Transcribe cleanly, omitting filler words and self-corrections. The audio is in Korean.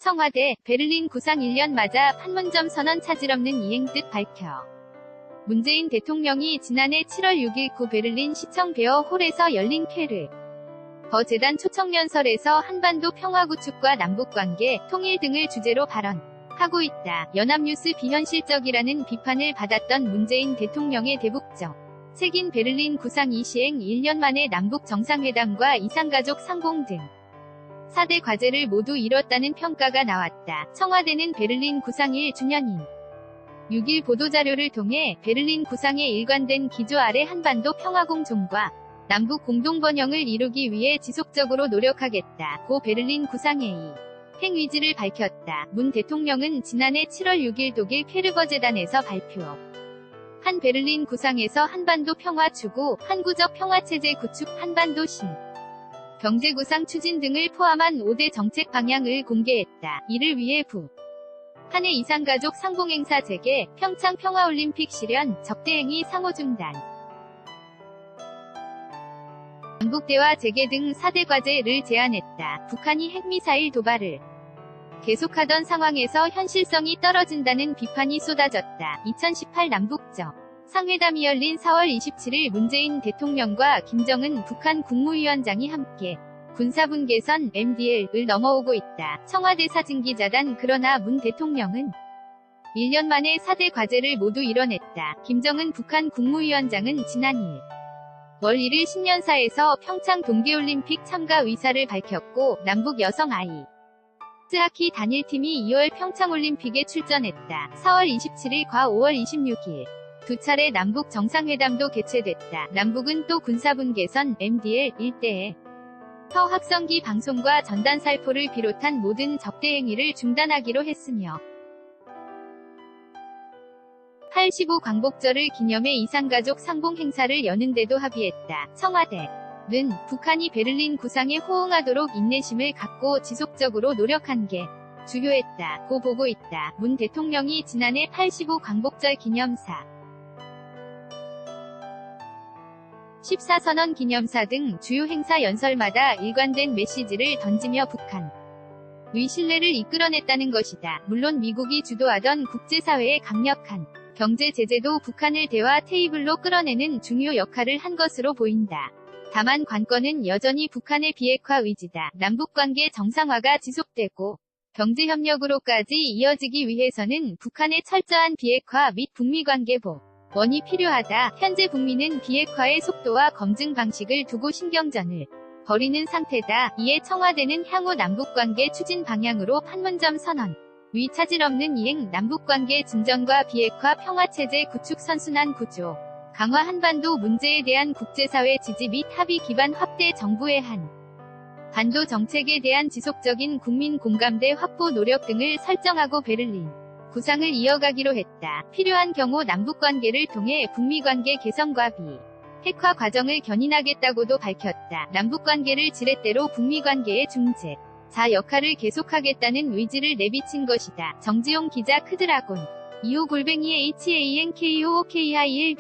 청와대, 베를린 구상 1년 맞아 판문점 선언 차질 없는 이행 뜻 밝혀. 문재인 대통령이 지난해 7월 6일 구 베를린 시청 베어 홀에서 열린 퀘르 버 재단 초청연설에서 한반도 평화 구축과 남북관계, 통일 등을 주제로 발언하고 있다. 연합뉴스 비현실적이라는 비판을 받았던 문재인 대통령의 대북정 책인 베를린 구상 이시행 1년 만에 남북 정상회담과 이산가족 상봉 등 4대 과제를 모두 이뤘다는 평가가 나왔다. 청와대는 베를린 구상 1주년인 6일 보도자료를 통해 베를린 구상에 일관된 기조 아래 한반도 평화공존과 남북 공동번영을 이루기 위해 지속적으로 노력하겠다. 고 베를린 구상회의 행의지를 밝혔다. 문 대통령은 지난해 7월 6일 독일 퀘르버재단에서 발표한 베를린 구상에서 한반도 평화 추구, 항구적 평화체제 구축, 한반도 신 경제구상 추진 등을 포함한 5대 정책 방향을 공개했다. 이를 위해 한해 이산가족 상봉행사 재개, 평창 평화올림픽 실현, 적대행위 상호 중단, 남북대화 재개 등 4대 과제를 제안했다. 북한이 핵미사일 도발을 계속하던 상황에서 현실성이 떨어진다는 비판이 쏟아졌다. 2018 남북정 상회담이 열린 4월 27일 문재인 대통령과 김정은 북한 국무위원장이 함께 군사분 개선 MDL을 넘어오고 있다. 청와대 사진기자단. 그러나 문 대통령은 1년 만에 4대 과제를 모두 이뤄냈다. 김정은 북한 국무위원장은 지난 1월 1일 신년사에서 평창 동계올림픽 참가 의사를 밝혔고, 남북 여성 아이스하키 단일팀이 2월 평창올림픽에 출전했다. 4월 27일 과 5월 26일 두 차례 남북 정상회담도 개최됐다. 남북은 또 군사분 개선 MDL 일대에 확성기 방송과 전단 살포를 비롯한 모든 적대 행위를 중단하기로 했으며 85 광복절을 기념해 이산가족 상봉 행사를 여는데도 합의했다. 청와대는 북한이 베를린 구상에 호응하도록 인내심을 갖고 지속적으로 노력한 게 주요했다. 고 보고 있다. 문 대통령이 지난해 85 광복절 기념사 14선언 기념사 등 주요 행사 연설마다 일관된 메시지를 던지며 북한의 신뢰를 이끌어냈다는 것이다. 물론 미국이 주도하던 국제사회의 강력한 경제 제재도 북한을 대화 테이블로 끌어내는 중요 역할을 한 것으로 보인다. 다만 관건은 여전히 북한의 비핵화 의지다. 남북관계 정상화가 지속되고 경제협력으로까지 이어지기 위해서는 북한의 철저한 비핵화 및 북미관계 원이 필요하다. 현재 북미는 비핵화의 속도와 검증 방식을 두고 신경전을 벌이는 상태다. 이에 청와대는 향후 남북관계 추진 방향으로 판문점 선언 위 차질 없는 이행, 남북관계 진전과 비핵화 평화체제 구축, 선순환 구조 강화, 한반도 문제에 대한 국제사회 지지 및 합의 기반 확대, 정부의 한반도 정책에 대한 지속적인 국민 공감대 확보 노력 등을 설정하고 베를린 구상을 이어가기로 했다. 필요한 경우 남북관계를 통해 북미관계 개선과 비핵화 과정을 견인하겠다고도 밝혔다. 남북관계를 지렛대로 북미관계의 중재 자 역할을 계속하겠다는 의지를 내비친 것이다. 정지용 기자. 크드라곤 25골뱅이 HANKOOKI1B